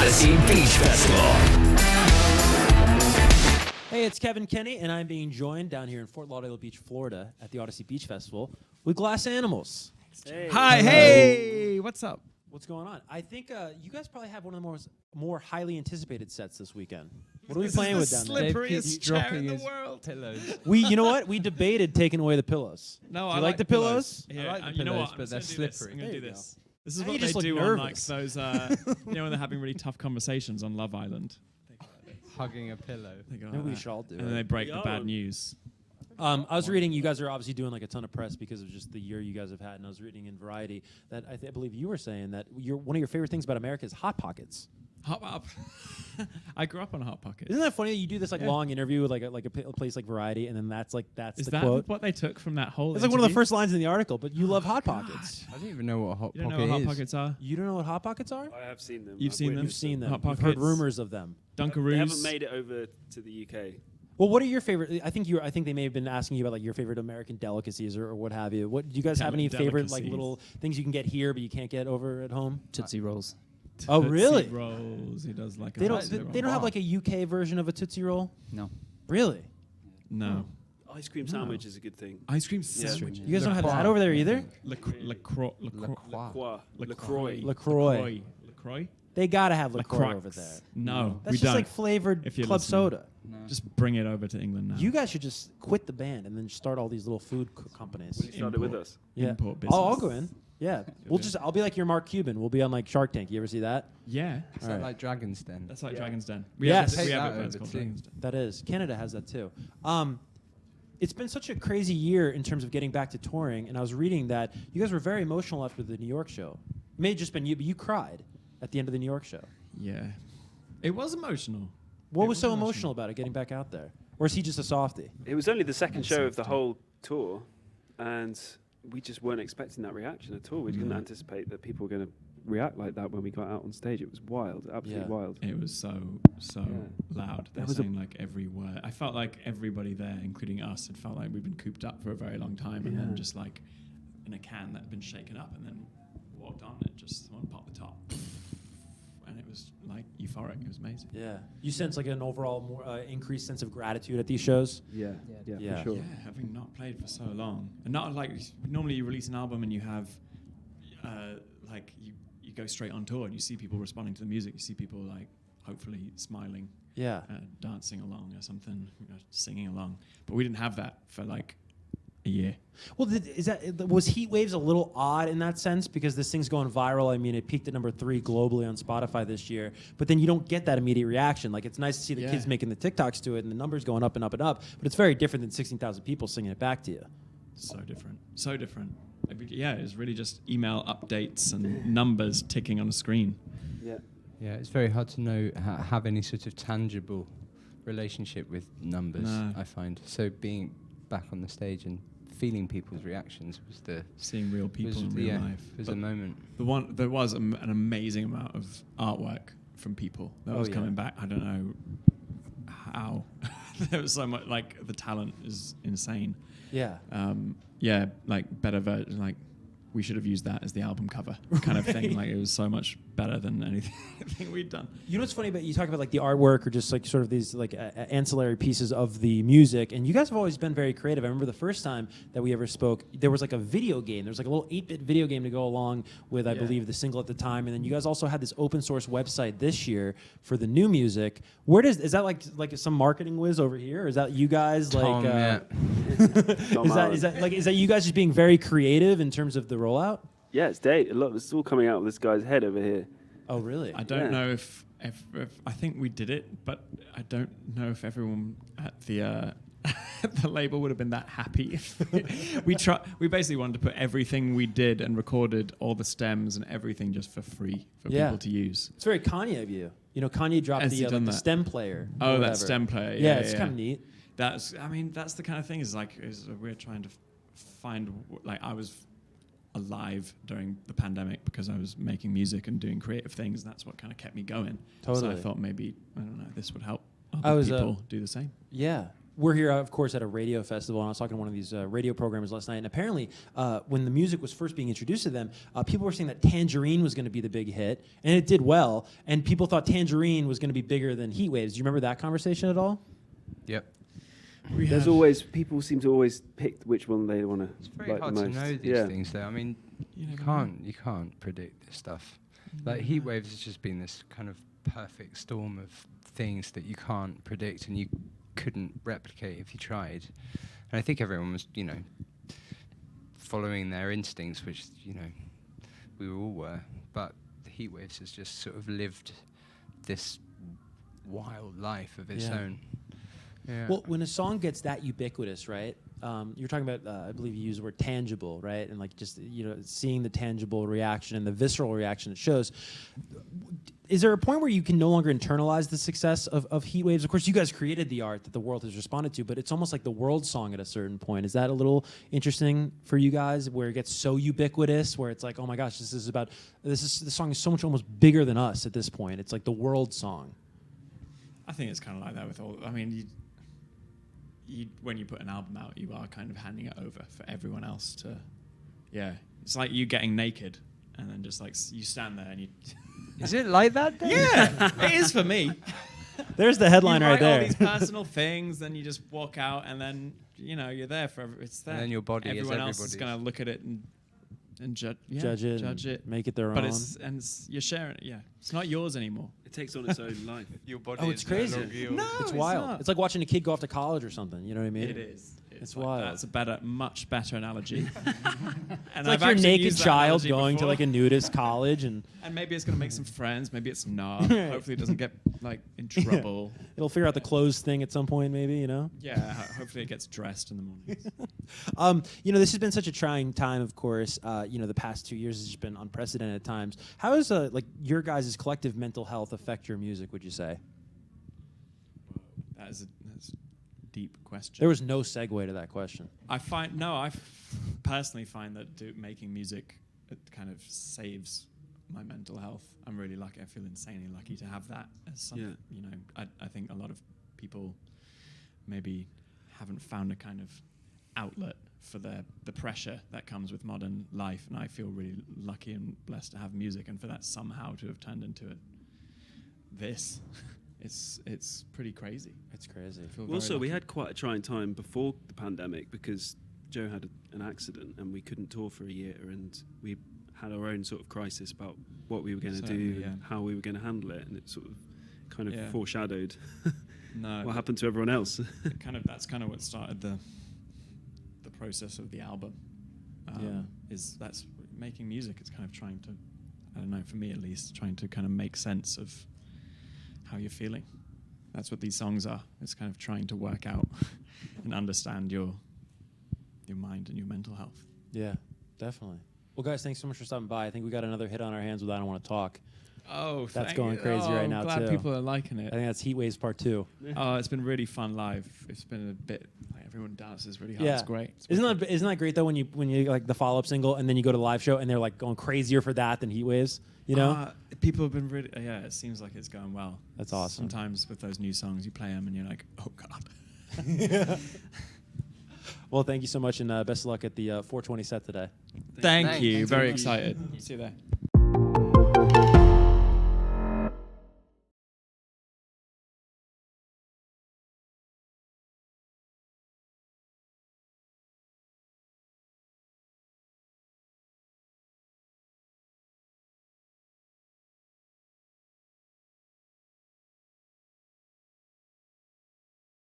Audacy Beach Festival. Hey, it's Kevin Kenny, and I'm being joined down here in Fort Lauderdale Beach, Florida, at the Audacy Beach Festival with Glass Animals. Hey. Hi, hey, what's up? What's going on? I think you guys probably have one of the more highly anticipated sets this weekend. What are we playing with down there? Slipperiest chair in the world. Pillows. You know what? We debated taking away the pillows. No, Do I you like the pillows? Yeah, I like the you know pillows, what? but they're slippery. I'm gonna There do you this. This is Now what you they just look do on like nervous. those, when they're having really tough conversations on Love Island. Hugging a pillow. They go Maybe like we that. should all do And then it. they break the bad news. I was reading you guys are obviously doing like a ton of press because of just the year you guys have had, and I was reading in Variety that I believe you were saying that one of your favorite things about America is Hot Pockets. Hot I grew up on Hot Pockets. Isn't that funny that you do this like Yeah. long interview with like a place like Variety, and then that's Is the that quote? what they took from that whole It's like one of the interview? first lines in the article. But you love Hot Pockets. I don't even know what a hot You don't pocket know what is. Hot Pockets are? You don't know what Hot Pockets are? I have seen them. You've I've seen them? You've witnessed seen them. Hot You've heard Pockets. rumors of them. They Dunkaroos. haven't made it over to the UK. Well, what are your favorite? I think they may have been asking you about like your favorite American delicacies or what have you. What do you guys have any favorite like Delicacies. little things you can get here but you can't get over at home? Tootsie Rolls. Oh, Tootsie really? Rolls. He does like They a don't. Tootsie They Roll. don't have like a UK version of a Tootsie Roll. No. Really? No. Ice cream sandwich is a good thing. Ice cream sandwich. You guys don't have that over there either. LaCroix. LaCroix. LaCroix. LaCroix? They gotta have LaCroix LaCroix. over there. No, That's we just don't. like flavored If you're club listening. soda. No. Just bring it over to England now. You guys should just quit the band and then start all these little food companies. You started with us. Yeah. Import I'll business. go in. Yeah. do. I'll be like your Mark Cuban. We'll be on like Shark Tank. You ever see that? Yeah. Is that like Dragon's Den? That's like Yeah. Dragon's Den. Yes. We Take have that it, but it's over called too. Dragon's Den. That is. Canada has that too. It's been such a crazy year in terms of getting back to touring, and I was reading that you guys were very emotional after the New York show. It may have just been you, but you cried at the end of the New York show. Yeah. It was emotional. What It was so emotional about it, getting back out there? Or is he just a softie? It was only the second show of the whole tour, and we just weren't expecting that reaction at all. We didn't anticipate that people were going to react like that when we got out on stage. It was wild, absolutely Yeah. wild. It was so loud. They were was a- saying like every word. I felt like everybody there, including us, had felt like we'd been cooped up for a very long time, and then Yeah. just like in a can that had been shaken up, and then walked on, and just someone popped the top, and it was like euphoric. It was amazing. Yeah. You sense like an overall more increased sense of gratitude at these shows? Yeah, Yeah. for sure. Yeah, having not played for so long, and not like normally you release an album and you have like you go straight on tour and you see people responding to the music. You see people like hopefully smiling, Yeah. dancing along or something, singing along. But we didn't have that for like a year. Well, was Heat Waves a little odd in that sense because this thing's going viral? I mean, it peaked at number 3 globally on Spotify this year, but then you don't get that immediate reaction. Like, it's nice to see the kids making the TikToks to it and the numbers going up and up and up, but it's very different than 16,000 people singing it back to you. So different. So different. Yeah, it's really just email updates and numbers ticking on a screen. Yeah. Yeah, it's very hard to know have any sort of tangible relationship with numbers. No. I find so being back on the stage and feeling people's reactions was Seeing real people in real life. was But a moment. there was an amazing amount of artwork from people that was coming back. I don't know how. There was so much, like, the talent is insane. Yeah. Yeah, like better version, like we should have used that as the album cover kind of thing. Like it was so much better than anything we'd done. You know what's funny about you talk about like the artwork or just like sort of these like ancillary pieces of the music, and you guys have always been very creative. I remember the first time that we ever spoke, there was like a video game. There was like a little 8-bit video game to go along with, I believe, the single at the time. And then you guys also had this open source website this year for the new music. Is that like some marketing whiz over here? Or is that you guys like? Tom, yeah. Is that you guys just being very creative in terms of the rollout? Yeah, it's all coming out of this guy's head over here. Oh, really? I don't know if I think we did it, but I don't know if everyone at the the label would have been that happy. We basically wanted to put everything we did and recorded, all the stems and everything, just for free for people to use. It's very Kanye of you. You know, Kanye dropped Has he done the that? stem player. Oh, or that whatever. stem player. Yeah, it's kind of neat. That's the kind of thing is we're trying to find, like, I was alive during the pandemic because I was making music and doing creative things. And that's what kind of kept me going. Totally. So I thought maybe, I don't know, this would help I other was, people do the same. Yeah. we're here, of course, at a radio festival, and I was talking to one of these radio programmers last night, and apparently, when the music was first being introduced to them, people were saying that Tangerine was going to be the big hit, and it did well, and people thought Tangerine was going to be bigger than Heat Waves. Do you remember that conversation at all? Yep. There's always, people seem to always pick which one they want to It's very like hard the to most. know these things, though. I mean, you can't predict this stuff. Like Heat Waves has just been this kind of perfect storm of things that you can't predict and you couldn't replicate if you tried. And I think everyone was, following their instincts, which, we all were. But the Heat Waves has just sort of lived this wild life of its own. Yeah. Well, when a song gets that ubiquitous, right? You're talking about, I believe you used the word tangible, right? And like just seeing the tangible reaction and the visceral reaction it shows. Is there a point where you can no longer internalize the success of Heat Waves? Of course, you guys created the art that the world has responded to, but it's almost like the world song at a certain point. Is that a little interesting for you guys, where it gets so ubiquitous, where it's like, oh my gosh, the song is so much almost bigger than us at this point. It's like the world song. I think it's kind of like that with all. I mean, when you put an album out, you are kind of handing it over for everyone else to. Yeah, it's like you getting naked, and then just like you stand there and you. Is it like that then? Yeah, it is for me. There's the headline you right write there. all these personal things, then you just walk out, and then you're there for it's there. And then your body is everyone else is everybody's. gonna look at it and judge it, make it their but own. you're sharing it. Yeah, it's not yours anymore. It takes on its own life. Your body Oh, it's crazy. No, It's wild. not. It's like watching a kid go off to college or something. You know what I mean? It is. It's like, wild. That's a much better analogy. And It's like your naked child going to like a nudist college, and maybe it's gonna make some friends. Maybe it's not. Hopefully, it doesn't get like in trouble. it'll figure out the clothes thing at some point, maybe. Yeah. Hopefully, it gets dressed in the mornings. This has been such a trying time, of course. The past 2 years has just been unprecedented at times. How does like your guys' collective mental health affect your music, would you say? That's a deep question. There was no segue to that question. I personally find that making music, it kind of saves my mental health. I'm really lucky. I feel insanely lucky to have that as something. I think a lot of people maybe haven't found a kind of outlet for the pressure that comes with modern life, and I feel really lucky and blessed to have music, and for that somehow to have turned into this. It's pretty crazy. It's crazy. Also, we had quite a trying time before the pandemic because Joe had an accident and we couldn't tour for a year, and we had our own sort of crisis about what we were going to do and how we were going to handle it, and it sort of kind of foreshadowed what happened to everyone else. That's kind of what started the process of the album. That's making music. It's kind of trying to, I don't know, for me at least, trying to kind of make sense of how you're feeling. That's what these songs are. It's kind of trying to work out and understand your mind and your mental health. Yeah, definitely. Well, guys, thanks so much for stopping by. I think we got another hit on our hands with I Don't Want to Talk. Oh, that's going crazy right now, I'm glad too. people are liking it. I think that's Heat Waves Part 2. Oh, it's been really fun live. It's been a bit like everyone dances really hard. It's great. Isn't that great though when you like the follow-up single and then you go to the live show and they're like going crazier for that than Heat Waves? People have been really it seems like it's going well. That's awesome. Sometimes with those new songs you play them and you're like, oh god. Well, thank you so much, and best of luck at the 420 set today. Thank you. Very excited. See you there.